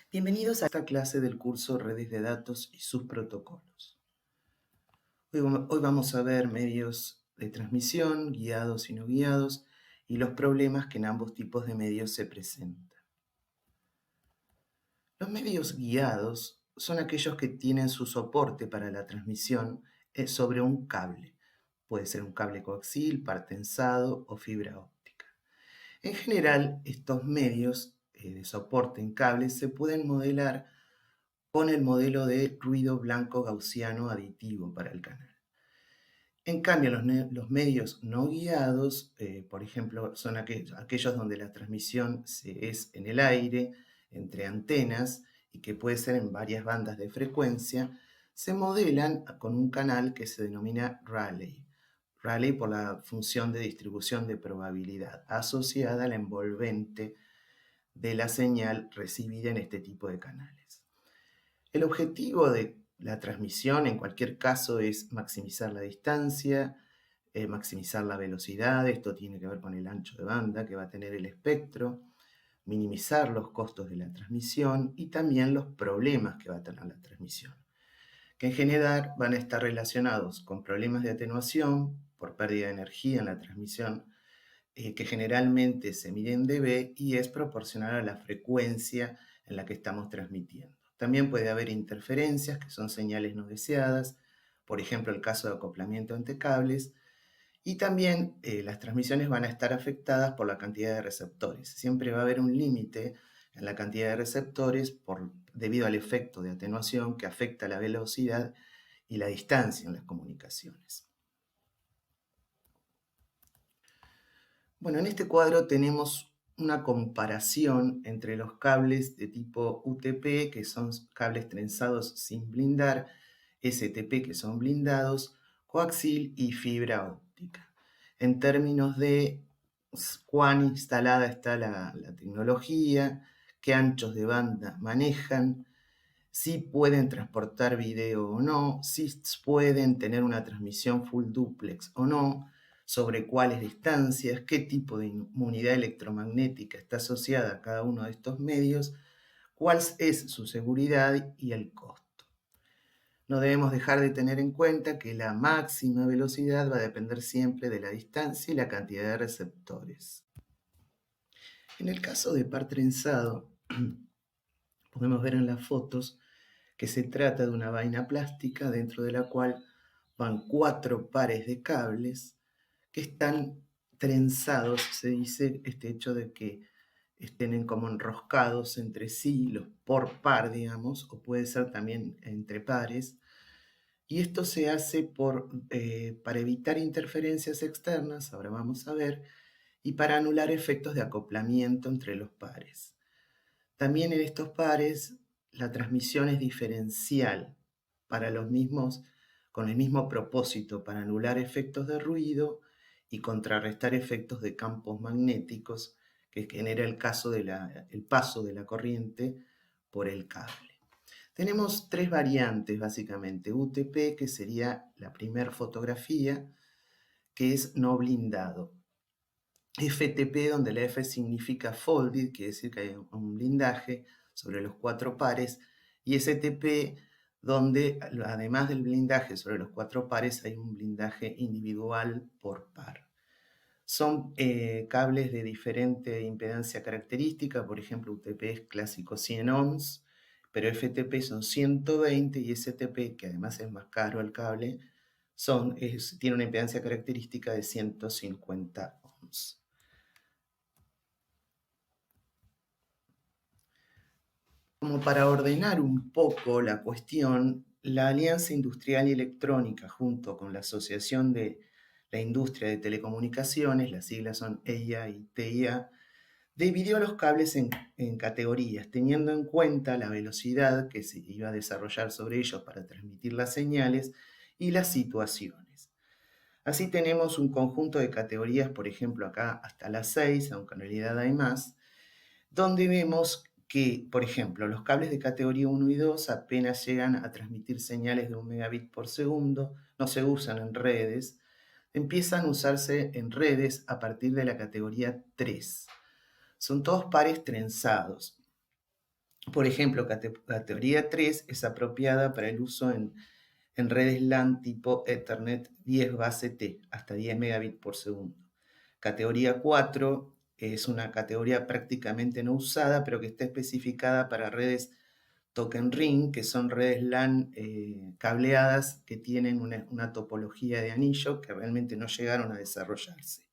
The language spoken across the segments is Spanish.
Bienvenidos a esta clase del curso Redes de Datos y sus protocolos. Hoy vamos a ver medios de transmisión, guiados y no guiados, y los problemas que en ambos tipos de medios se presentan. Los medios guiados son aquellos que tienen su soporte para la transmisión sobre un cable. Puede ser un cable coaxil, par tensado o fibra óptica. En general, estos medios de soporte en cables se pueden modelar con el modelo de ruido blanco gaussiano aditivo para el canal. En cambio, los medios no guiados, por ejemplo, son aquellos donde la transmisión es en el aire, entre antenas, y que puede ser en varias bandas de frecuencia, se modelan con un canal que se denomina Rayleigh. Rayleigh por la función de distribución de probabilidad asociada al envolvente de la señal recibida en este tipo de canales. El objetivo de la transmisión en cualquier caso es maximizar la distancia, maximizar la velocidad, esto tiene que ver con el ancho de banda que va a tener el espectro, minimizar los costos de la transmisión y también los problemas que va a tener la transmisión, que en general van a estar relacionados con problemas de atenuación por pérdida de energía en la transmisión, que generalmente se mide en dB y es proporcional a la frecuencia en la que estamos transmitiendo. También puede haber interferencias, que son señales no deseadas, por ejemplo el caso de acoplamiento entre cables, y también las transmisiones van a estar afectadas por la cantidad de receptores. Siempre va a haber un límite en la cantidad de receptores debido al efecto de atenuación que afecta la velocidad y la distancia en las comunicaciones. Bueno, en este cuadro tenemos una comparación entre los cables de tipo UTP, que son cables trenzados sin blindar, STP, que son blindados, coaxil y fibra óptica. En términos de cuán instalada está la tecnología, qué anchos de banda manejan, si pueden transportar video o no, si pueden tener una transmisión full duplex o no, sobre cuáles distancias, qué tipo de inmunidad electromagnética está asociada a cada uno de estos medios, cuál es su seguridad y el costo. No debemos dejar de tener en cuenta que la máxima velocidad va a depender siempre de la distancia y la cantidad de receptores. En el caso de par trenzado, podemos ver en las fotos que se trata de una vaina plástica dentro de la cual van 4 pares de cables que están trenzados, se dice este hecho de que estén como enroscados entre sí, los por par, digamos, o puede ser también entre pares, y esto se hace para evitar interferencias externas, ahora vamos a ver, y para anular efectos de acoplamiento entre los pares. También en estos pares la transmisión es diferencial para los mismos, con el mismo propósito, para anular efectos de ruido y contrarrestar efectos de campos magnéticos que genera el paso de la corriente por el cable. Tenemos 3 variantes básicamente: UTP, que sería la primera fotografía, que es no blindado; FTP, donde la F significa folded, quiere decir que hay un blindaje sobre los 4 pares, y STP, donde además del blindaje sobre los 4 pares hay un blindaje individual por par. Son cables de diferente impedancia característica, por ejemplo UTP es clásico 100 ohms, pero FTP son 120 y STP, que además es más caro el cable, tiene una impedancia característica de 150 ohms. Como para ordenar un poco la cuestión, la Alianza Industrial y Electrónica, junto con la Asociación de la Industria de Telecomunicaciones, las siglas son EIA y TIA, dividió los cables en categorías, teniendo en cuenta la velocidad que se iba a desarrollar sobre ellos para transmitir las señales y las situaciones. Así tenemos un conjunto de categorías, por ejemplo acá hasta las 6, aunque en realidad hay más, donde vemos que, por ejemplo, los cables de categoría 1 y 2 apenas llegan a transmitir señales de 1 megabit por segundo, no se usan en redes, empiezan a usarse en redes a partir de la categoría 3. Son todos pares trenzados. Por ejemplo, categoría 3 es apropiada para el uso en redes LAN tipo Ethernet 10 base T, hasta 10 megabits por segundo. Categoría 4 es una categoría prácticamente no usada, pero que está especificada para redes Token Ring, que son redes LAN cableadas que tienen una topología de anillo que realmente no llegaron a desarrollarse.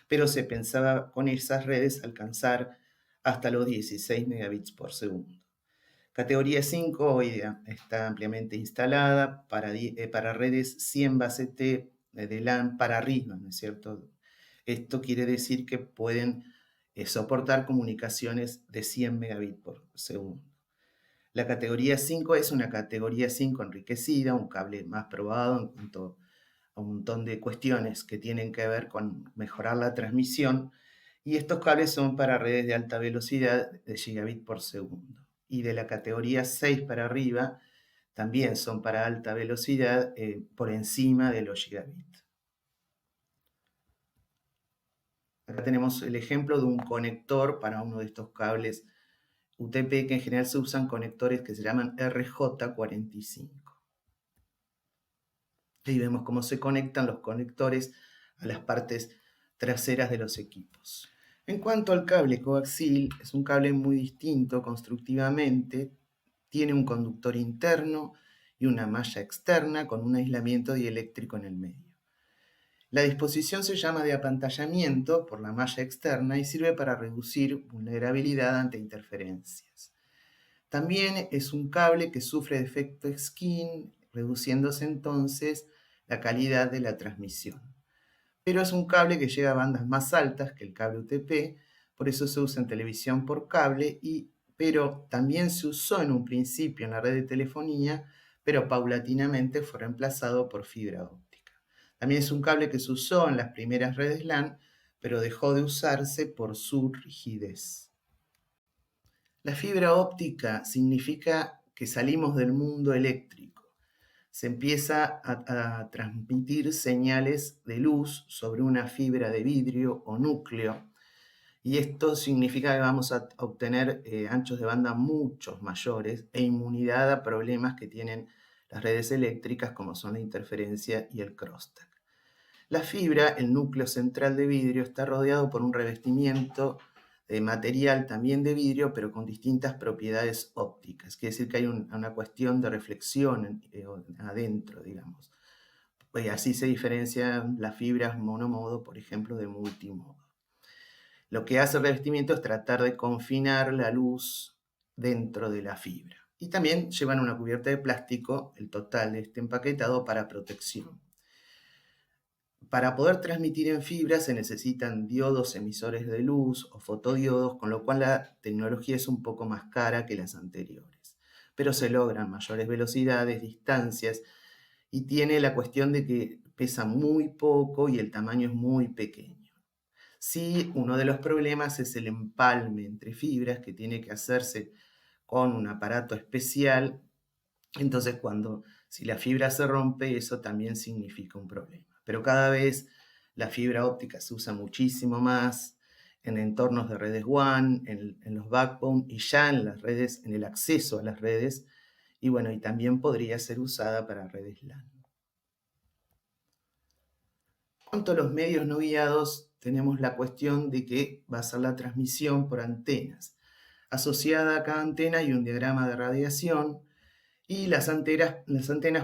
Pero se pensaba con esas redes alcanzar hasta los 16 megabits por segundo. Categoría 5 hoy día está ampliamente instalada para redes 100 base T de LAN para arriba, ¿no es cierto? Esto quiere decir que pueden soportar comunicaciones de 100 megabits por segundo. La categoría 5 es una categoría 5 enriquecida, un cable más probado en cuanto a un montón de cuestiones que tienen que ver con mejorar la transmisión, y estos cables son para redes de alta velocidad de gigabit por segundo. Y de la categoría 6 para arriba también son para alta velocidad por encima de los gigabit. Acá tenemos el ejemplo de un conector para uno de estos cables UTP, que en general se usan conectores que se llaman RJ45. Ahí vemos cómo se conectan los conectores a las partes traseras de los equipos. En cuanto al cable coaxil, es un cable muy distinto constructivamente. Tiene un conductor interno y una malla externa con un aislamiento dieléctrico en el medio. La disposición se llama de apantallamiento por la malla externa y sirve para reducir vulnerabilidad ante interferencias. También es un cable que sufre de efecto skin, reduciéndose entonces la calidad de la transmisión. Pero es un cable que llega a bandas más altas que el cable UTP, por eso se usa en televisión por cable, pero también se usó en un principio en la red de telefonía, pero paulatinamente fue reemplazado por fibra óptica. También es un cable que se usó en las primeras redes LAN, pero dejó de usarse por su rigidez. La fibra óptica significa que salimos del mundo eléctrico. Se empieza a transmitir señales de luz sobre una fibra de vidrio o núcleo, y esto significa que vamos a obtener anchos de banda muchos mayores e inmunidad a problemas que tienen las redes eléctricas, como son la interferencia y el crosstalk. La fibra, el núcleo central de vidrio, está rodeado por un revestimiento de material también de vidrio, pero con distintas propiedades ópticas. Quiere decir que hay una cuestión de reflexión adentro, digamos. Y así se diferencian las fibras monomodo, por ejemplo, de multimodo. Lo que hace el revestimiento es tratar de confinar la luz dentro de la fibra. Y también llevan una cubierta de plástico, el total de este empaquetado, para protección. Para poder transmitir en fibra se necesitan diodos emisores de luz o fotodiodos, con lo cual la tecnología es un poco más cara que las anteriores. Pero se logran mayores velocidades, distancias, y tiene la cuestión de que pesa muy poco y el tamaño es muy pequeño. Sí, uno de los problemas es el empalme entre fibras, que tiene que hacerse con un aparato especial. Entonces, si la fibra se rompe, eso también significa un problema. Pero cada vez la fibra óptica se usa muchísimo más en entornos de redes WAN, en los backbone y ya en las redes, en el acceso a las redes, y bueno, y también podría ser usada para redes LAN. En cuanto a los medios no guiados, tenemos la cuestión de que va a ser la transmisión por antenas. Asociada a cada antena hay un diagrama de radiación, y las antenas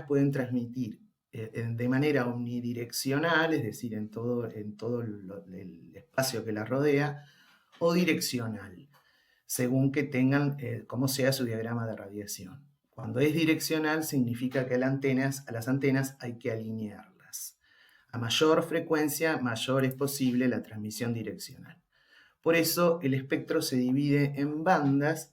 pueden transmitir de manera omnidireccional, es decir, en todo el espacio que la rodea, o direccional, según que tengan, como sea su diagrama de radiación. Cuando es direccional, significa que a las antenas hay que alinearlas. A mayor frecuencia, mayor es posible la transmisión direccional. Por eso el espectro se divide en bandas,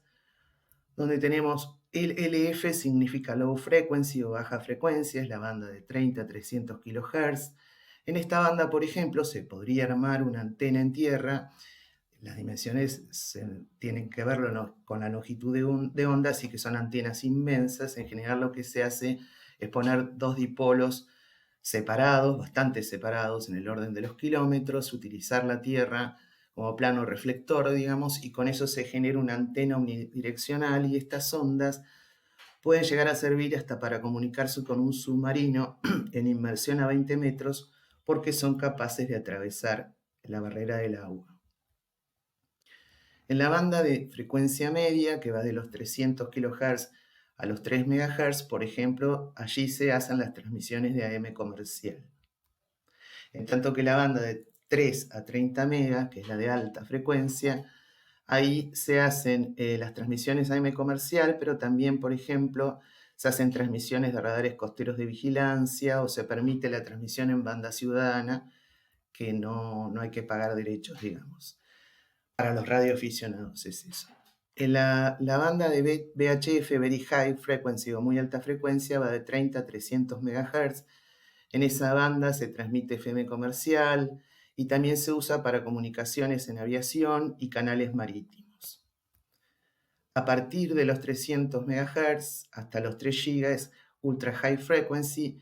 donde tenemos el LF, significa low frequency o baja frecuencia, es la banda de 30 a 300 kHz. En esta banda, por ejemplo, se podría armar una antena en tierra. Las dimensiones tienen que ver con la longitud de onda, así que son antenas inmensas. En general lo que se hace es poner dos dipolos separados, bastante separados en el orden de los kilómetros, utilizar la tierra como plano reflector, digamos, y con eso se genera una antena unidireccional y estas ondas pueden llegar a servir hasta para comunicarse con un submarino en inmersión a 20 metros porque son capaces de atravesar la barrera del agua. En la banda de frecuencia media, que va de los 300 kHz a los 3 MHz, por ejemplo, allí se hacen las transmisiones de AM comercial. En tanto que la banda de 3 a 30 MHz, que es la de alta frecuencia, ahí se hacen las transmisiones AM comercial, pero también, por ejemplo, se hacen transmisiones de radares costeros de vigilancia o se permite la transmisión en banda ciudadana, que no hay que pagar derechos, digamos. Para los radioaficionados es eso. En la banda de VHF, Very High Frequency o muy alta frecuencia, va de 30 a 300 MHz. En esa banda se transmite FM comercial y también se usa para comunicaciones en aviación y canales marítimos. A partir de los 300 MHz hasta los 3 GB es Ultra High Frequency.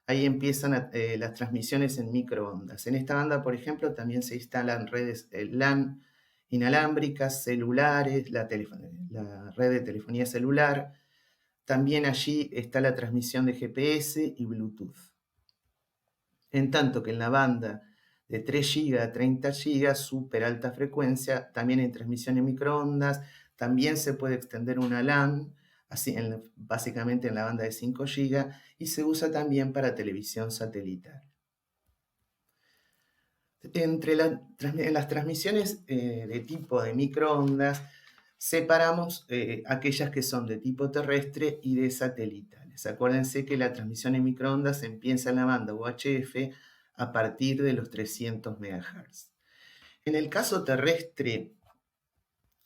Ahí empiezan las transmisiones en microondas. En esta banda, por ejemplo, también se instalan redes LAN inalámbricas, celulares, la red de telefonía celular. También allí está la transmisión de GPS y Bluetooth. En tanto que en la banda de 3 GB a 30 GB, súper alta frecuencia, también hay transmisión en microondas, también se puede extender una LAN, así básicamente en la banda de 5 GB, y se usa también para televisión satelital. Entre las transmisiones de tipo de microondas, separamos aquellas que son de tipo terrestre y de satelitales. Acuérdense que la transmisión en microondas empieza en la banda UHF a partir de los 300 MHz. En el caso terrestre,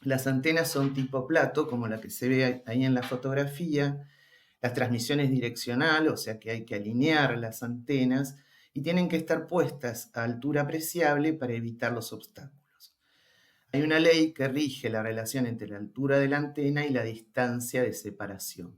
las antenas son tipo plato, como la que se ve ahí en la fotografía. La transmisión es direccional, o sea que hay que alinear las antenas y tienen que estar puestas a altura apreciable para evitar los obstáculos. Hay una ley que rige la relación entre la altura de la antena y la distancia de separación.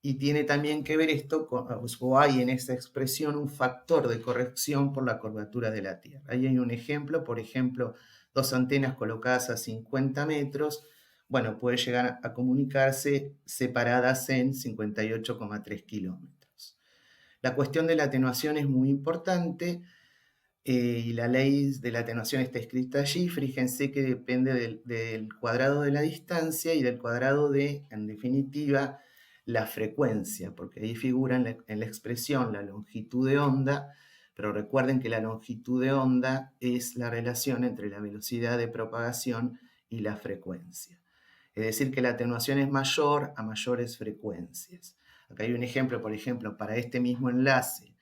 Y tiene también que ver esto, o hay en esa expresión un factor de corrección por la curvatura de la Tierra. Ahí hay un ejemplo, por ejemplo, dos antenas colocadas a 50 metros, bueno, puede llegar a comunicarse separadas en 58,3 kilómetros. La cuestión de la atenuación es muy importante y la ley de la atenuación está escrita allí. Fíjense que depende del cuadrado de la distancia y del cuadrado de, en definitiva, la frecuencia, porque ahí figura en la expresión la longitud de onda, pero recuerden que la longitud de onda es la relación entre la velocidad de propagación y la frecuencia. Es decir, que la atenuación es mayor a mayores frecuencias. Acá hay un ejemplo, por ejemplo, para este mismo enlace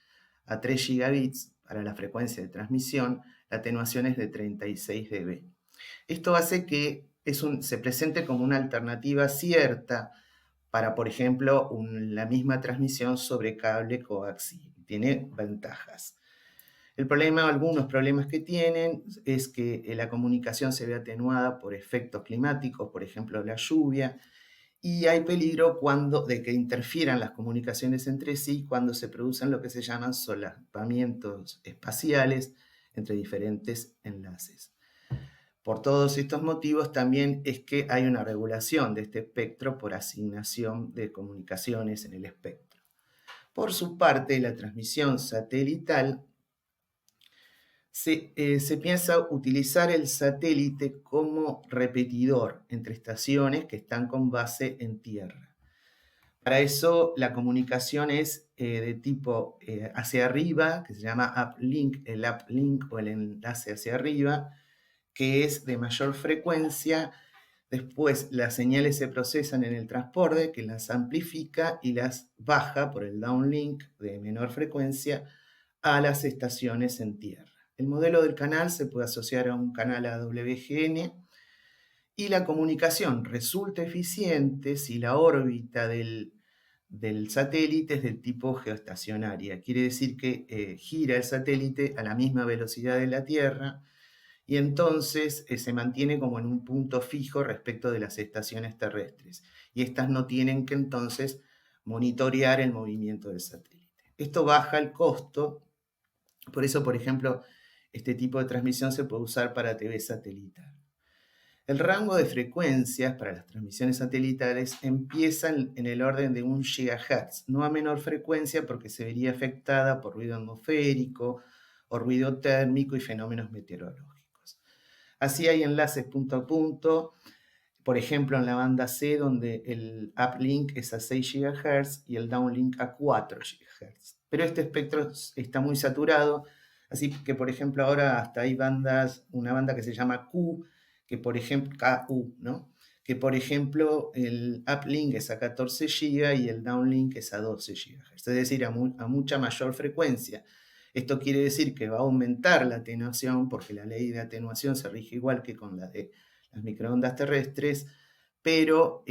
a 3 gigabits, para la frecuencia de transmisión, la atenuación es de 36 dB. Esto hace que se presente como una alternativa cierta para, por ejemplo, la misma transmisión sobre cable coaxial. Tiene ventajas. Algunos problemas que tienen es que la comunicación se ve atenuada por efectos climáticos, por ejemplo, la lluvia, y hay peligro de que interfieran las comunicaciones entre sí cuando se producen lo que se llaman solapamientos espaciales entre diferentes enlaces. Por todos estos motivos también es que hay una regulación de este espectro por asignación de comunicaciones en el espectro. Por su parte, la transmisión satelital se piensa utilizar el satélite como repetidor entre estaciones que están con base en tierra. Para eso la comunicación es de tipo hacia arriba, que se llama uplink, el uplink o el enlace hacia arriba, que es de mayor frecuencia. Después las señales se procesan en el transporte, que las amplifica y las baja por el downlink de menor frecuencia a las estaciones en tierra. El modelo del canal se puede asociar a un canal AWGN y la comunicación resulta eficiente si la órbita del satélite es del tipo geoestacionaria. Quiere decir que gira el satélite a la misma velocidad de la Tierra y entonces se mantiene como en un punto fijo respecto de las estaciones terrestres. Y estas no tienen que entonces monitorear el movimiento del satélite. Esto baja el costo. Por eso, por ejemplo, este tipo de transmisión se puede usar para TV satelital. El rango de frecuencias para las transmisiones satelitales empieza en el orden de 1 GHz, no a menor frecuencia porque se vería afectada por ruido atmosférico o ruido térmico y fenómenos meteorológicos. Así hay enlaces punto a punto, por ejemplo en la banda C, donde el uplink es a 6 GHz y el downlink a 4 GHz. Pero este espectro está muy saturado, así que por ejemplo ahora hasta hay una banda que se llama Q, que por ejemplo, KU, ¿no? Que por ejemplo el uplink es a 14 GB y el downlink es a 12 GHz, es decir, a mucha mayor frecuencia. Esto quiere decir que va a aumentar la atenuación, porque la ley de atenuación se rige igual que con la de las microondas terrestres, pero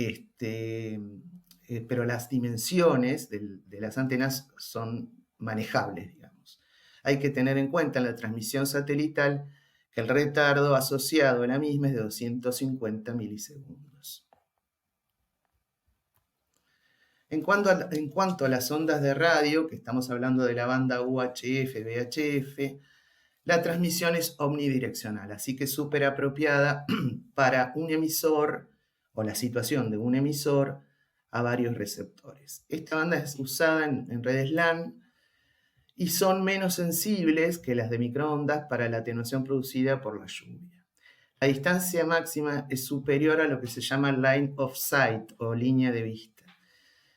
las dimensiones de las antenas son manejables, digamos. Hay que tener en cuenta en la transmisión satelital que el retardo asociado a la misma es de 250 milisegundos. En cuanto a las ondas de radio, que estamos hablando de la banda UHF, VHF, la transmisión es omnidireccional, así que es súper apropiada para un emisor o la situación de un emisor a varios receptores. Esta banda es usada en redes LAN y son menos sensibles que las de microondas para la atenuación producida por la lluvia. La distancia máxima es superior a lo que se llama line of sight o línea de vista.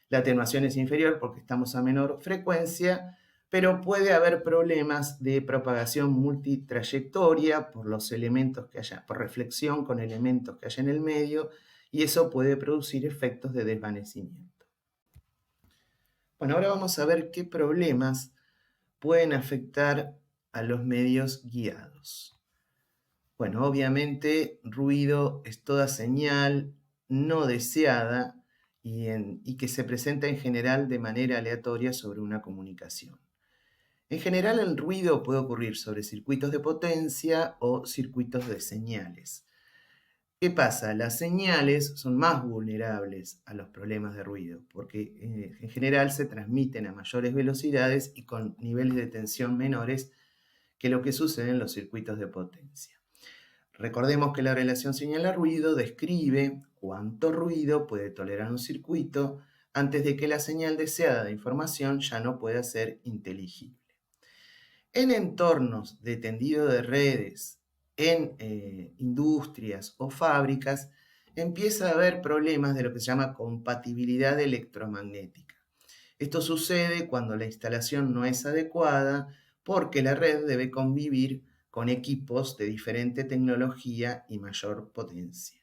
La atenuación es inferior porque estamos a menor frecuencia, pero puede haber problemas de propagación multitrayectoria por los elementos que haya, por reflexión con elementos que haya en el medio, y eso puede producir efectos de desvanecimiento. Bueno, ahora vamos a ver qué problemas pueden afectar a los medios guiados. Bueno, obviamente ruido es toda señal no deseada y que se presenta en general de manera aleatoria sobre una comunicación. En general el ruido puede ocurrir sobre circuitos de potencia o circuitos de señales. ¿Qué pasa? Las señales son más vulnerables a los problemas de ruido porque en general se transmiten a mayores velocidades y con niveles de tensión menores que lo que sucede en los circuitos de potencia. Recordemos que la relación señal-ruido describe cuánto ruido puede tolerar un circuito antes de que la señal deseada de información ya no pueda ser inteligible. En entornos de tendido de redes, en industrias o fábricas, empieza a haber problemas de lo que se llama compatibilidad electromagnética. Esto sucede cuando la instalación no es adecuada porque la red debe convivir con equipos de diferente tecnología y mayor potencia.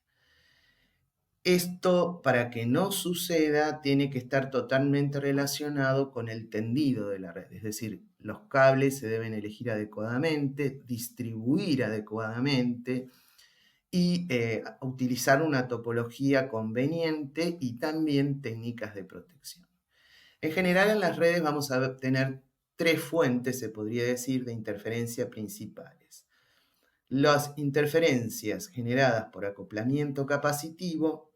Esto, para que no suceda, tiene que estar totalmente relacionado con el tendido de la red, es decir, los cables se deben elegir adecuadamente, distribuir adecuadamente y utilizar una topología conveniente y también técnicas de protección. En general, en las redes vamos a tener tres fuentes, se podría decir, de interferencia principales. Las interferencias generadas por acoplamiento capacitivo,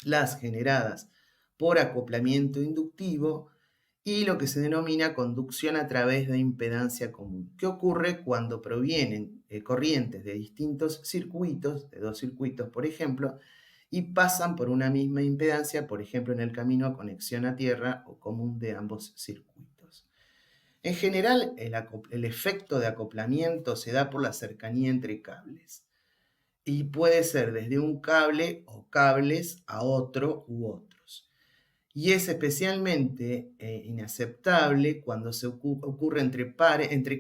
las generadas por acoplamiento inductivo y lo que se denomina conducción a través de impedancia común, que ocurre cuando provienen corrientes de distintos circuitos, de dos circuitos por ejemplo, y pasan por una misma impedancia, por ejemplo en el camino a conexión a tierra o común de ambos circuitos. En general, el efecto de acoplamiento se da por la cercanía entre cables y puede ser desde un cable o cables a otro u otros. Y es especialmente inaceptable cuando se ocurre entre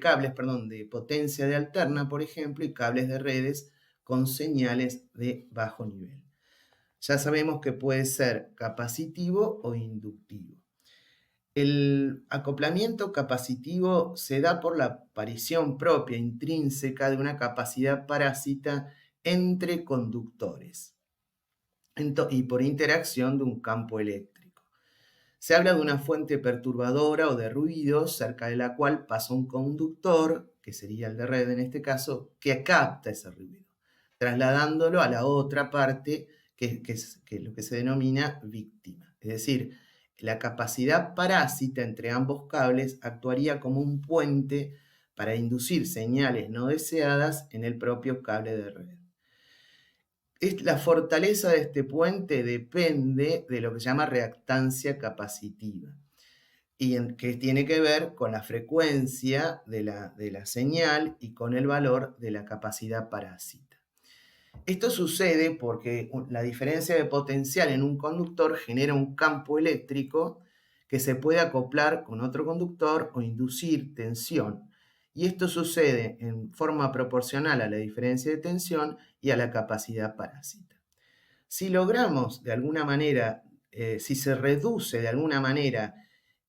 cables de potencia de alterna, por ejemplo, y cables de redes con señales de bajo nivel. Ya sabemos que puede ser capacitivo o inductivo. El acoplamiento capacitivo se da por la aparición propia, intrínseca, de una capacidad parásita entre conductores y por interacción de un campo eléctrico. Se habla de una fuente perturbadora o de ruido cerca de la cual pasa un conductor, que sería el de red en este caso, que capta ese ruido, trasladándolo a la otra parte, que es lo que se denomina víctima. Es decir, la capacidad parásita entre ambos cables actuaría como un puente para inducir señales no deseadas en el propio cable de red. La fortaleza de este puente depende de lo que se llama reactancia capacitiva, que tiene que ver con la frecuencia de la señal y con el valor de la capacidad parásita. Esto sucede porque la diferencia de potencial en un conductor genera un campo eléctrico que se puede acoplar con otro conductor o inducir tensión. Y esto sucede en forma proporcional a la diferencia de tensión y a la capacidad parásita. Si logramos de alguna manera, si se reduce de alguna manera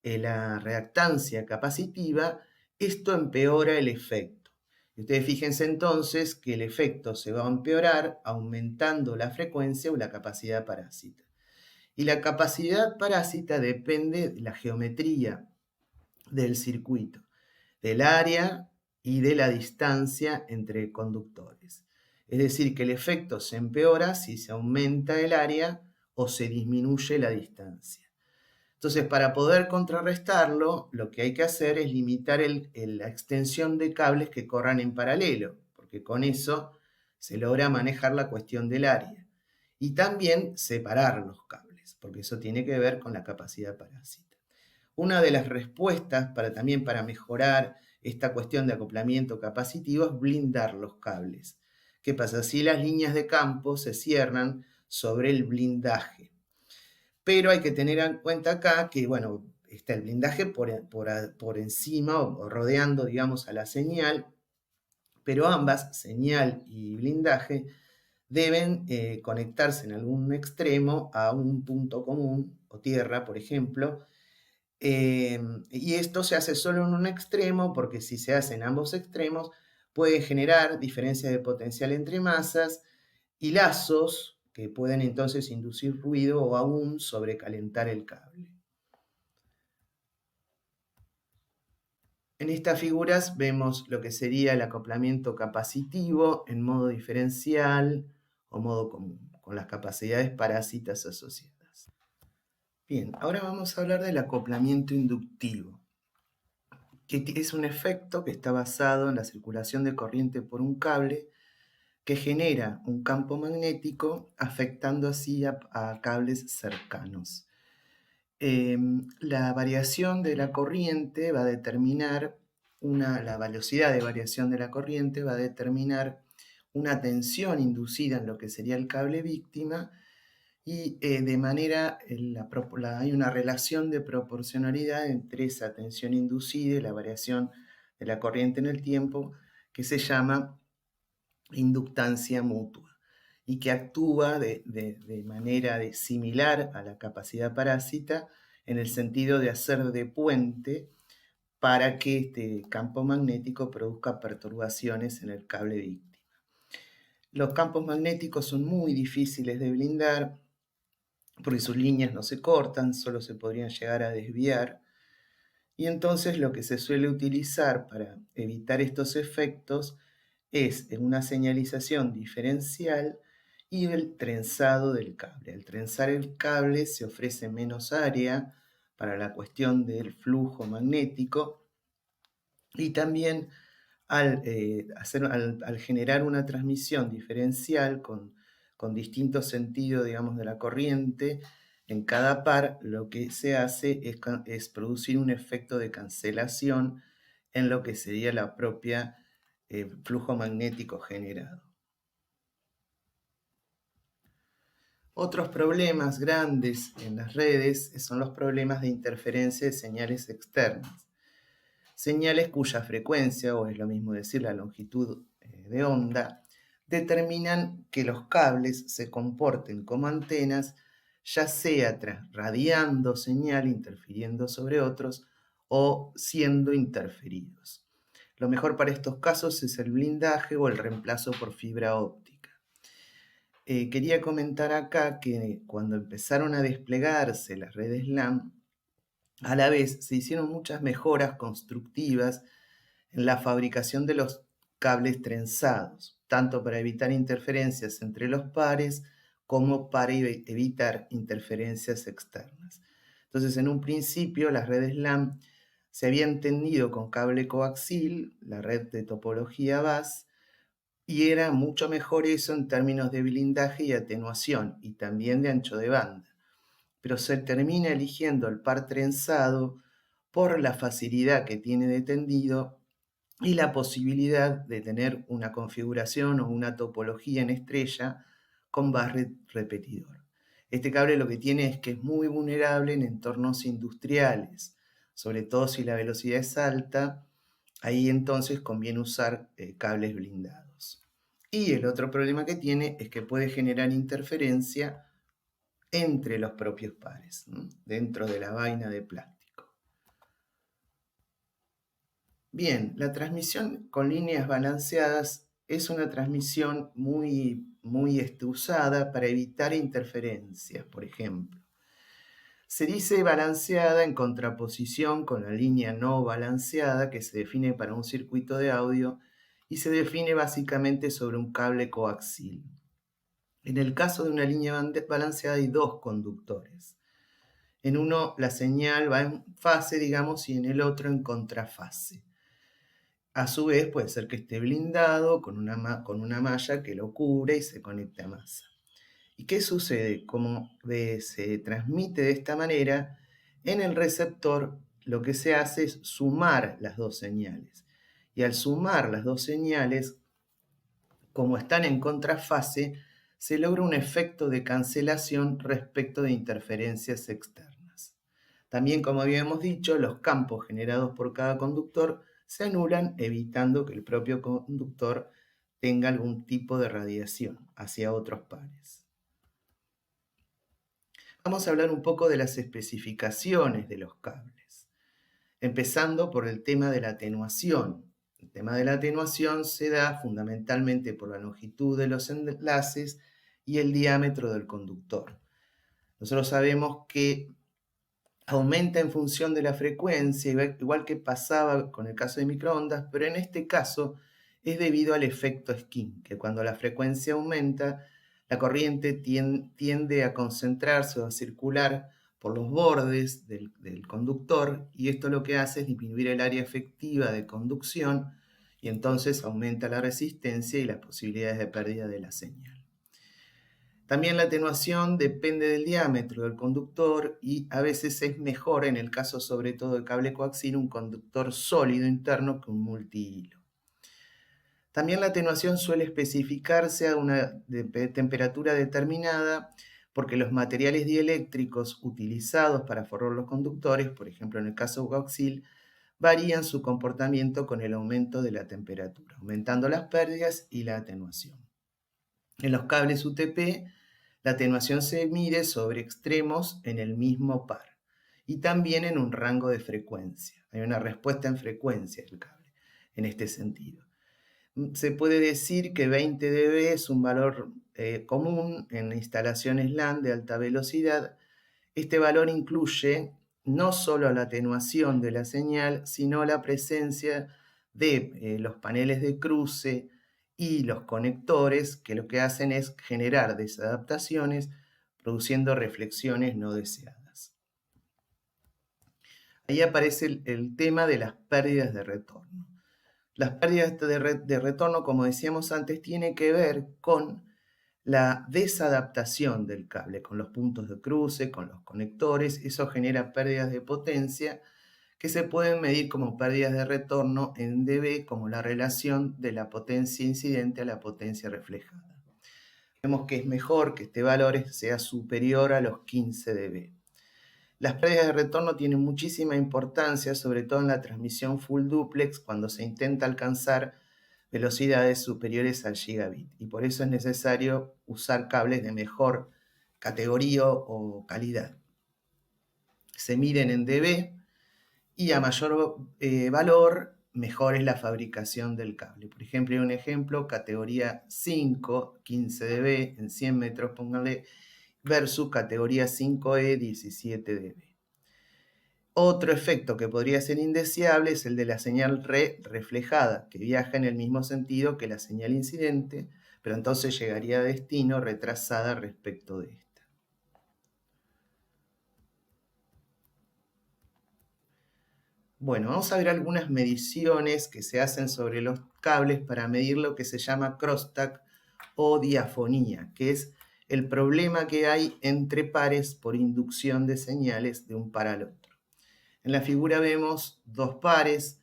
la reactancia capacitiva, esto empeora el efecto. Ustedes fíjense entonces que el efecto se va a empeorar aumentando la frecuencia o la capacidad parásita. Y la capacidad parásita depende de la geometría del circuito, del área y de la distancia entre conductores. Es decir, que el efecto se empeora si se aumenta el área o se disminuye la distancia. Entonces, para poder contrarrestarlo, lo que hay que hacer es limitar la extensión de cables que corran en paralelo, porque con eso se logra manejar la cuestión del área. Y también separar los cables, porque eso tiene que ver con la capacidad parásita. Una de las respuestas también para mejorar esta cuestión de acoplamiento capacitivo es blindar los cables. ¿Qué pasa? Si las líneas de campo se cierran sobre el blindaje. Pero hay que tener en cuenta acá que, bueno, está el blindaje por encima o rodeando, digamos, a la señal, pero ambas, señal y blindaje, deben conectarse en algún extremo a un punto común o tierra, por ejemplo, y esto se hace solo en un extremo porque si se hace en ambos extremos puede generar diferencias de potencial entre masas y lazos que pueden entonces inducir ruido o aún sobrecalentar el cable. En estas figuras vemos lo que sería el acoplamiento capacitivo en modo diferencial o modo común, con las capacidades parásitas asociadas. Bien, ahora vamos a hablar del acoplamiento inductivo, que es un efecto que está basado en la circulación de corriente por un cable que genera un campo magnético afectando así a cables cercanos. La variación de la corriente va a determinar la velocidad de variación de la corriente va a determinar una tensión inducida en lo que sería el cable víctima y de manera, hay una relación de proporcionalidad entre esa tensión inducida y la variación de la corriente en el tiempo que se llama inductancia mutua y que actúa de manera similar a la capacidad parásita en el sentido de hacer de puente para que este campo magnético produzca perturbaciones en el cable víctima. Los campos magnéticos son muy difíciles de blindar porque sus líneas no se cortan, solo se podrían llegar a desviar. Y entonces lo que se suele utilizar para evitar estos efectos es una señalización diferencial y el trenzado del cable. Al trenzar el cable se ofrece menos área para la cuestión del flujo magnético y también al generar una transmisión diferencial con distintos sentidos, digamos, de la corriente, en cada par lo que se hace es producir un efecto de cancelación en lo que sería la propia flujo magnético generado. Otros problemas grandes en las redes son los problemas de interferencia de señales externas. Señales cuya frecuencia, o es lo mismo decir la longitud de onda, determinan que los cables se comporten como antenas, ya sea radiando señal, interfiriendo sobre otros, o siendo interferidos. Lo mejor para estos casos es el blindaje o el reemplazo por fibra óptica. Quería comentar acá que cuando empezaron a desplegarse las redes LAN, a la vez se hicieron muchas mejoras constructivas en la fabricación de los cables trenzados, tanto para evitar interferencias entre los pares como para evitar interferencias externas. Entonces, en un principio, las redes LAN se había entendido con cable coaxil, la red de topología VAS, y era mucho mejor eso en términos de blindaje y atenuación, y también de ancho de banda. Pero se termina eligiendo el par trenzado por la facilidad que tiene de tendido y la posibilidad de tener una configuración o una topología en estrella con barret repetidor. Este cable lo que tiene es que es muy vulnerable en entornos industriales, sobre todo si la velocidad es alta, ahí entonces conviene usar cables blindados. Y el otro problema que tiene es que puede generar interferencia entre los propios pares, ¿no?, dentro de la vaina de plástico. Bien, la transmisión con líneas balanceadas es una transmisión muy usada para evitar interferencias, por ejemplo. Se dice balanceada en contraposición con la línea no balanceada que se define para un circuito de audio y se define básicamente sobre un cable coaxil. En el caso de una línea balanceada hay dos conductores. En uno la señal va en fase, digamos, y en el otro en contrafase. A su vez puede ser que esté blindado con una malla que lo cubre y se conecte a masa. ¿Y qué sucede? Como se transmite de esta manera, en el receptor lo que se hace es sumar las dos señales. Y al sumar las dos señales, como están en contrafase, se logra un efecto de cancelación respecto de interferencias externas. También, como habíamos dicho, los campos generados por cada conductor se anulan, evitando que el propio conductor tenga algún tipo de radiación hacia otros pares. Vamos a hablar un poco de las especificaciones de los cables, empezando por el tema de la atenuación. El tema de la atenuación se da fundamentalmente por la longitud de los enlaces y el diámetro del conductor. Nosotros sabemos que aumenta en función de la frecuencia, igual que pasaba con el caso de microondas, pero en este caso es debido al efecto Skin, que cuando la frecuencia aumenta, la corriente tiende a concentrarse o a circular por los bordes del conductor, y esto lo que hace es disminuir el área efectiva de conducción, y entonces aumenta la resistencia y las posibilidades de pérdida de la señal. También la atenuación depende del diámetro del conductor y a veces es mejor, en el caso sobre todo del cable coaxil, un conductor sólido interno que un multihilo. También la atenuación suele especificarse a una temperatura determinada porque los materiales dieléctricos utilizados para forrar los conductores, por ejemplo en el caso coaxil, varían su comportamiento con el aumento de la temperatura, aumentando las pérdidas y la atenuación. En los cables UTP, la atenuación se mide sobre extremos en el mismo par y también en un rango de frecuencia. Hay una respuesta en frecuencia del cable en este sentido. Se puede decir que 20 dB es un valor común en instalaciones LAN de alta velocidad. Este valor incluye no solo la atenuación de la señal, sino la presencia de los paneles de cruce y los conectores, que lo que hacen es generar desadaptaciones, produciendo reflexiones no deseadas. Ahí aparece el tema de las pérdidas de retorno. Las pérdidas de retorno, como decíamos antes, tienen que ver con la desadaptación del cable, con los puntos de cruce, con los conectores. Eso genera pérdidas de potencia que se pueden medir como pérdidas de retorno en dB, como la relación de la potencia incidente a la potencia reflejada. Vemos que es mejor que este valor sea superior a los 15 dB. Las pérdidas de retorno tienen muchísima importancia, sobre todo en la transmisión full duplex, cuando se intenta alcanzar velocidades superiores al gigabit. Y por eso es necesario usar cables de mejor categoría o calidad. Se miden en dB y a mayor valor, mejor es la fabricación del cable. Por ejemplo, hay un ejemplo, categoría 5, 15 dB en 100 metros, pónganle, versus categoría 5E, 17 dB. Otro efecto que podría ser indeseable es el de la señal reflejada, que viaja en el mismo sentido que la señal incidente, pero entonces llegaría a destino retrasada respecto de esta. Bueno, vamos a ver algunas mediciones que se hacen sobre los cables para medir lo que se llama crosstalk o diafonía, que es el problema que hay entre pares por inducción de señales de un par al otro. En la figura vemos dos pares,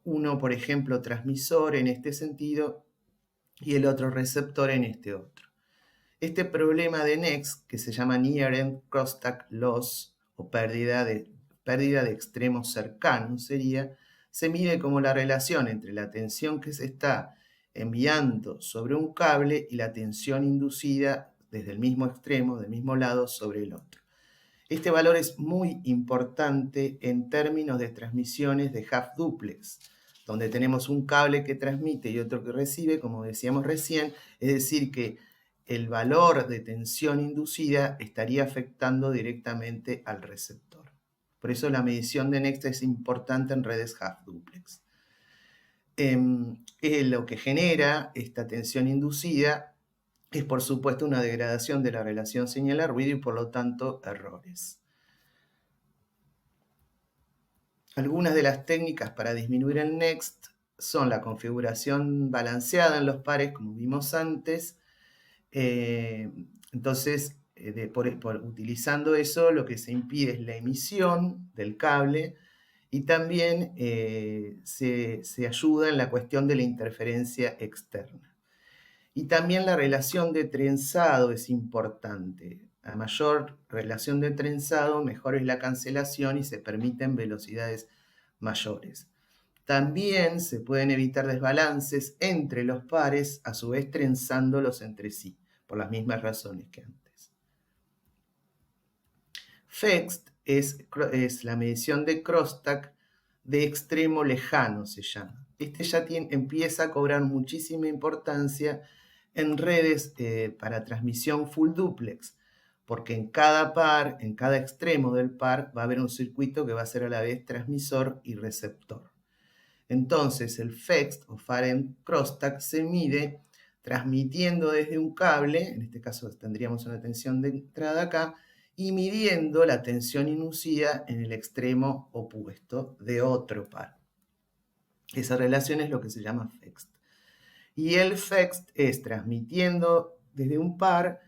uno, por ejemplo, transmisor en este sentido y el otro receptor en este otro. Este problema de NEX, que se llama Near End Crosstalk Loss o pérdida de extremos cercanos, se mide como la relación entre la tensión que se está enviando sobre un cable y la tensión inducida desde el mismo extremo, del mismo lado, sobre el otro. Este valor es muy importante en términos de transmisiones de half duplex, donde tenemos un cable que transmite y otro que recibe, como decíamos recién, es decir, que el valor de tensión inducida estaría afectando directamente al receptor. Por eso la medición de Next es importante en redes half duplex. Lo que genera esta tensión inducida es, por supuesto, una degradación de la relación señal-ruido y, por lo tanto, errores. Algunas de las técnicas para disminuir el Next son la configuración balanceada en los pares, como vimos antes. Entonces, utilizando eso, lo que se impide es la emisión del cable y también se ayuda en la cuestión de la interferencia externa. Y también la relación de trenzado es importante. A mayor relación de trenzado, mejor es la cancelación y se permiten velocidades mayores. También se pueden evitar desbalances entre los pares, a su vez trenzándolos entre sí, por las mismas razones que antes. FEXT es la medición de crosstalk de extremo lejano, se llama. Este ya empieza a cobrar muchísima importancia en redes para transmisión full duplex, porque en cada par, en cada extremo del par, va a haber un circuito que va a ser a la vez transmisor y receptor. Entonces el FEXT o Far End Crosstalk se mide transmitiendo desde un cable, en este caso tendríamos una tensión de entrada acá, y midiendo la tensión inducida en el extremo opuesto de otro par. Esa relación es lo que se llama FEXT. Y el FEXT es transmitiendo desde un par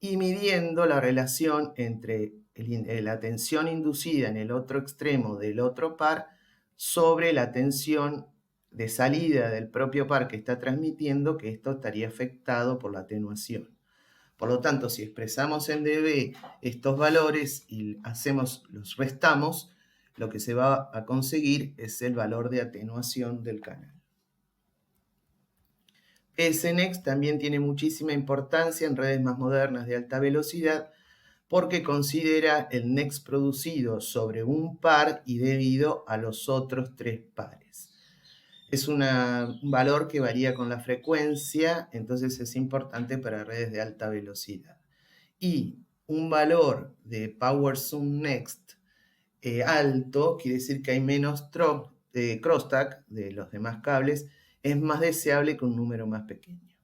y midiendo la relación entre la tensión inducida en el otro extremo del otro par sobre la tensión de salida del propio par que está transmitiendo, que esto estaría afectado por la atenuación. Por lo tanto, si expresamos en dB estos valores y los restamos, lo que se va a conseguir es el valor de atenuación del canal. SNEX también tiene muchísima importancia en redes más modernas de alta velocidad porque considera el NEX producido sobre un par y debido a los otros tres pares. Es un valor que varía con la frecuencia, entonces es importante para redes de alta velocidad. Y un valor de Power Zoom Next alto quiere decir que hay menos crosstalk de los demás cables, es más deseable que un número más pequeño.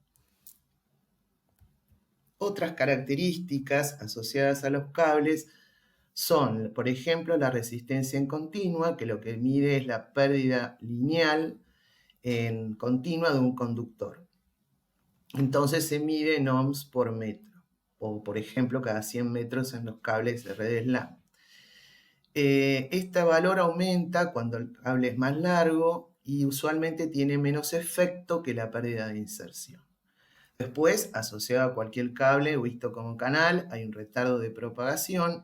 Otras características asociadas a los cables son, por ejemplo, la resistencia en continua, que lo que mide es la pérdida lineal en continua de un conductor. Entonces se mide en ohms por metro, o por ejemplo cada 100 metros en los cables de redes LAN. Este valor aumenta cuando el cable es más largo y usualmente tiene menos efecto que la pérdida de inserción. Después, asociado a cualquier cable o visto como canal, hay un retardo de propagación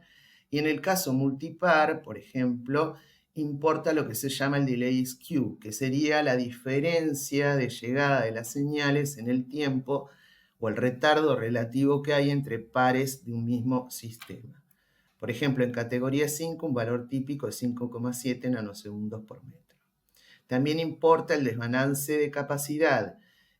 y en el caso multipar, por ejemplo, importa lo que se llama el delay skew, que sería la diferencia de llegada de las señales en el tiempo o el retardo relativo que hay entre pares de un mismo sistema. Por ejemplo, en categoría 5, un valor típico es 5,7 nanosegundos por metro. También importa el desbalance de capacidad.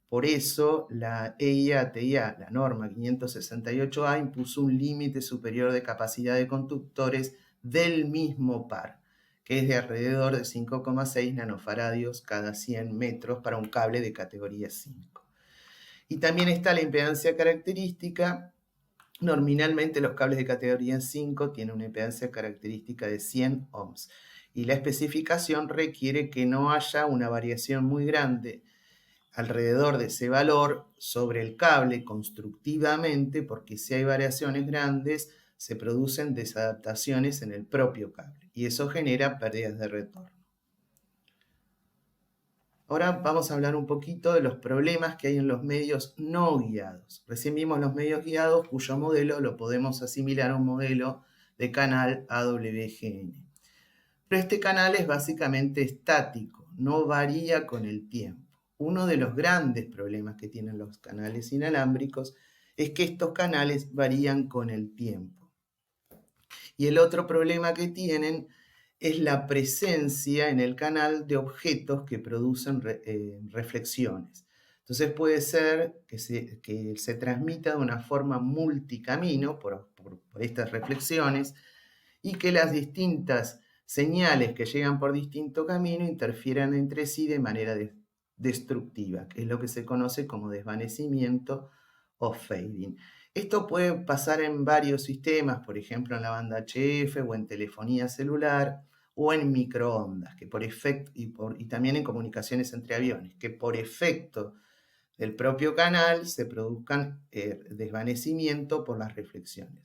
Por eso, la EIA-TIA, la norma 568A, impuso un límite superior de capacidad de conductores del mismo par, que es de alrededor de 5,6 nanofaradios cada 100 metros para un cable de categoría 5. Y también está la impedancia característica. Nominalmente los cables de categoría 5 tienen una impedancia característica de 100 ohms. Y la especificación requiere que no haya una variación muy grande alrededor de ese valor sobre el cable constructivamente, porque si hay variaciones grandes, se producen desadaptaciones en el propio cable y eso genera pérdidas de retorno. Ahora vamos a hablar un poquito de los problemas que hay en los medios no guiados. Recién vimos los medios guiados cuyo modelo lo podemos asimilar a un modelo de canal AWGN. Pero este canal es básicamente estático, no varía con el tiempo. Uno de los grandes problemas que tienen los canales inalámbricos es que estos canales varían con el tiempo. Y el otro problema que tienen es la presencia en el canal de objetos que producen reflexiones. Entonces puede ser que se transmita de una forma multicamino por estas reflexiones y que las distintas señales que llegan por distinto camino interfieran entre sí de manera destructiva, que es lo que se conoce como desvanecimiento o fading. Esto puede pasar en varios sistemas, por ejemplo en la banda HF o en telefonía celular o en microondas, que por efecto, y también en comunicaciones entre aviones, que por efecto del propio canal se produzcan desvanecimiento por las reflexiones.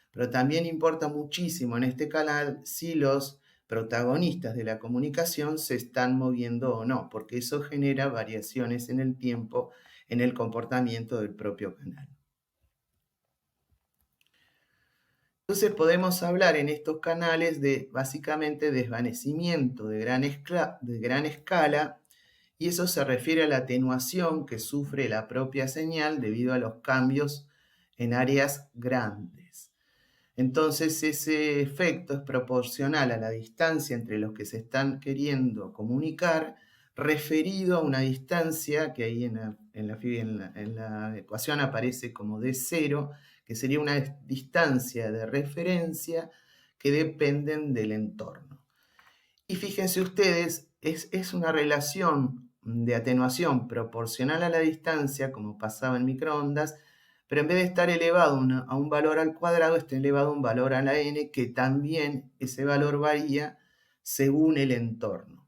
Pero también importa muchísimo en este canal si los protagonistas de la comunicación se están moviendo o no, porque eso genera variaciones en el tiempo, en el comportamiento del propio canal. Entonces podemos hablar en estos canales de básicamente desvanecimiento de gran escala, y eso se refiere a la atenuación que sufre la propia señal debido a los cambios en áreas grandes. Entonces ese efecto es proporcional a la distancia entre los que se están queriendo comunicar, referido a una distancia que ahí en la ecuación aparece como D0, que sería una distancia de referencia que dependen del entorno. Y fíjense ustedes, es una relación de atenuación proporcional a la distancia, como pasaba en microondas, pero en vez de estar elevado a un valor al cuadrado, está elevado a un valor a la n, que también ese valor varía según el entorno.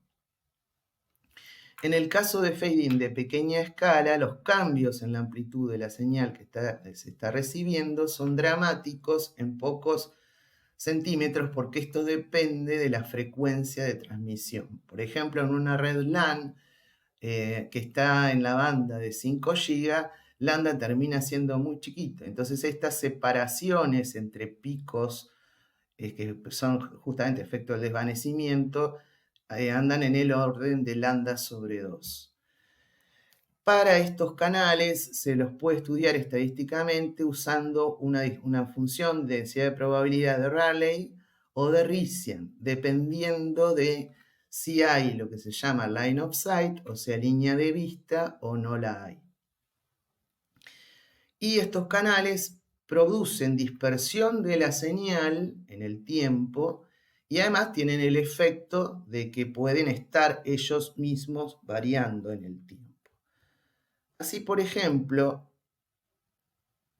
En el caso de fading de pequeña escala, los cambios en la amplitud de la señal que se está recibiendo son dramáticos en pocos centímetros, porque esto depende de la frecuencia de transmisión. Por ejemplo, en una red LAN que está en la banda de 5 GB, lambda termina siendo muy chiquito. Entonces estas separaciones entre picos, que son justamente efecto del desvanecimiento, andan en el orden de lambda sobre 2. Para estos canales se los puede estudiar estadísticamente usando una función de densidad de probabilidad de Rayleigh o de Rissian, dependiendo de si hay lo que se llama line of sight, o sea, línea de vista, o no la hay. Y estos canales producen dispersión de la señal en el tiempo y además tienen el efecto de que pueden estar ellos mismos variando en el tiempo. Así, por ejemplo,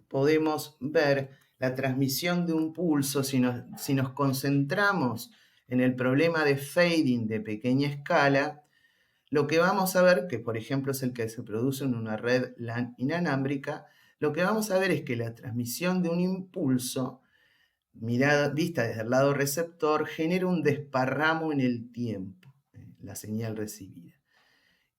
podemos ver la transmisión de un pulso si nos concentramos en el problema de fading de pequeña escala. Lo que vamos a ver, que por ejemplo es el que se produce en una red LAN inalámbrica, lo que vamos a ver es que la transmisión de un impulso, vista desde el lado receptor, genera un desparramo en el tiempo, la señal recibida.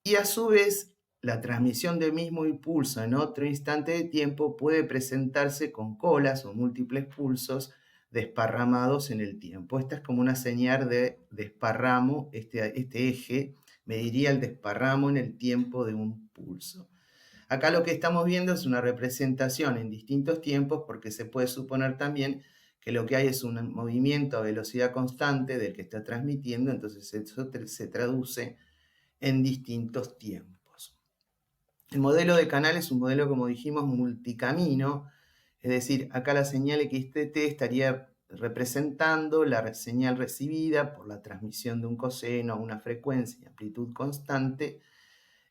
Y a su vez, la transmisión del mismo impulso en otro instante de tiempo puede presentarse con colas o múltiples pulsos desparramados en el tiempo. Esta es como una señal de desparramo, este eje mediría el desparramo en el tiempo de un pulso. Acá lo que estamos viendo es una representación en distintos tiempos, porque se puede suponer también que lo que hay es un movimiento a velocidad constante del que está transmitiendo, entonces eso se traduce en distintos tiempos. El modelo de canal es un modelo, como dijimos, multicamino, es decir, acá la señal XTT estaría representando la señal recibida por la transmisión de un coseno a una frecuencia y amplitud constante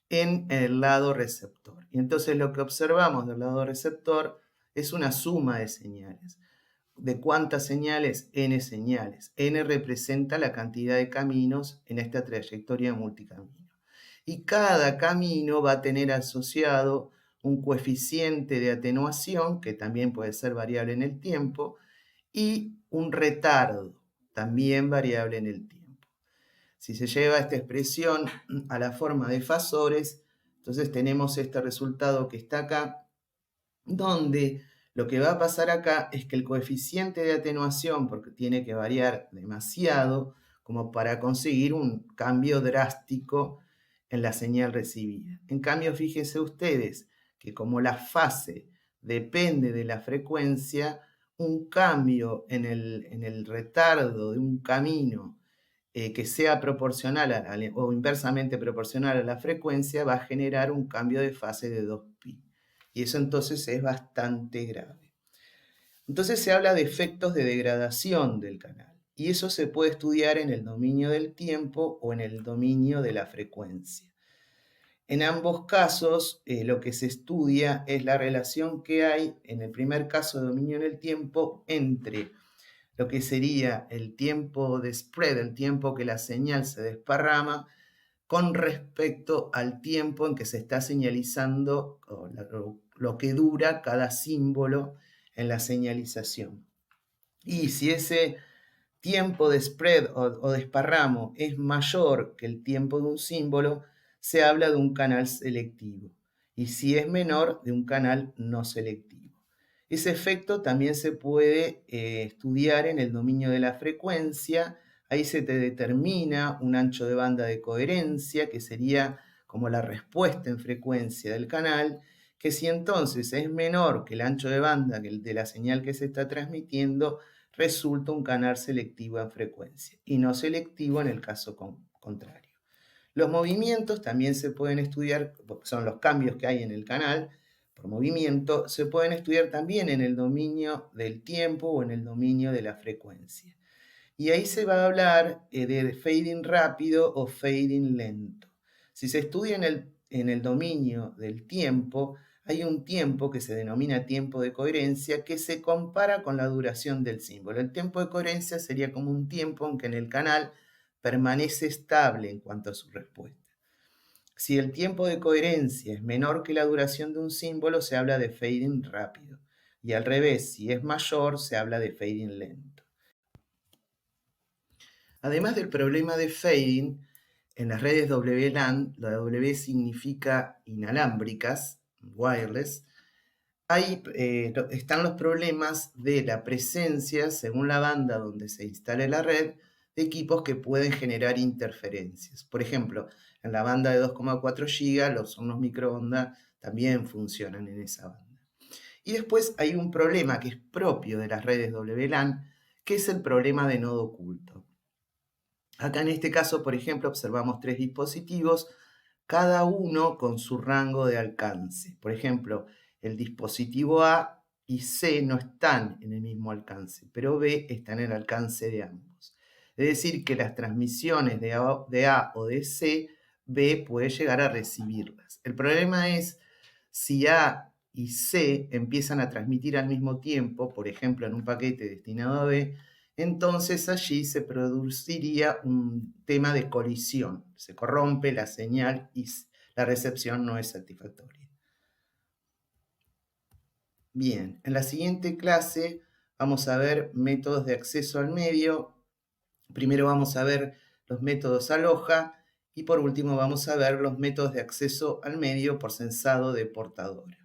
en el lado receptor. Y entonces lo que observamos del lado receptor es una suma de señales. ¿De cuántas señales? N señales. N representa la cantidad de caminos en esta trayectoria multicamino. Y cada camino va a tener asociado un coeficiente de atenuación, que también puede ser variable en el tiempo, y un retardo, también variable en el tiempo. Si se lleva esta expresión a la forma de fasores, entonces tenemos este resultado que está acá, donde lo que va a pasar acá es que el coeficiente de atenuación, porque tiene que variar demasiado, como para conseguir un cambio drástico en la señal recibida. En cambio, fíjense ustedes que como la fase depende de la frecuencia, un cambio en el retardo de un camino que sea proporcional o inversamente proporcional a la frecuencia va a generar un cambio de fase de 2pi. Y eso entonces es bastante grave. Entonces se habla de efectos de degradación del canal. Y eso se puede estudiar en el dominio del tiempo o en el dominio de la frecuencia. En ambos casos, lo que se estudia es la relación que hay, en el primer caso de dominio en el tiempo, entre lo que sería el tiempo de spread, el tiempo que la señal se desparrama, con respecto al tiempo en que se está señalizando lo que dura cada símbolo en la señalización. Y si ese tiempo de spread o desparramo es mayor que el tiempo de un símbolo, se habla de un canal selectivo. Y si es menor, de un canal no selectivo. Ese efecto también se puede estudiar en el dominio de la frecuencia. Ahí se te determina un ancho de banda de coherencia, que sería como la respuesta en frecuencia del canal, que si entonces es menor que el ancho de banda de la señal que se está transmitiendo, resulta un canal selectivo en frecuencia y no selectivo en el caso contrario. Los movimientos también se pueden estudiar, son los cambios que hay en el canal por movimiento, se pueden estudiar también en el dominio del tiempo o en el dominio de la frecuencia. Y ahí se va a hablar de fading rápido o fading lento. Si se estudia en el dominio del tiempo, hay un tiempo que se denomina tiempo de coherencia que se compara con la duración del símbolo. El tiempo de coherencia sería como un tiempo en que en el canal permanece estable en cuanto a su respuesta. Si el tiempo de coherencia es menor que la duración de un símbolo, se habla de fading rápido. Y al revés, si es mayor, se habla de fading lento. Además del problema de fading, en las redes WLAN, la W significa inalámbricas, wireless, ahí están los problemas de la presencia, según la banda donde se instale la red, de equipos que pueden generar interferencias. Por ejemplo, en la banda de 2,4 GB, los hornos microondas también funcionan en esa banda. Y después hay un problema que es propio de las redes WLAN, que es el problema de nodo oculto. Acá en este caso, por ejemplo, observamos 3 dispositivos, cada uno con su rango de alcance. Por ejemplo, el dispositivo A y C no están en el mismo alcance, pero B está en el alcance de ambos. Es decir, que las transmisiones de A o de C, B puede llegar a recibirlas. El problema es si A y C empiezan a transmitir al mismo tiempo, por ejemplo, en un paquete destinado a B, entonces allí se produciría un tema de colisión. Se corrompe la señal y la recepción no es satisfactoria. Bien, en la siguiente clase vamos a ver métodos de acceso al medio. Primero vamos a ver los métodos aloja y por último vamos a ver los métodos de acceso al medio por sensado de portadora.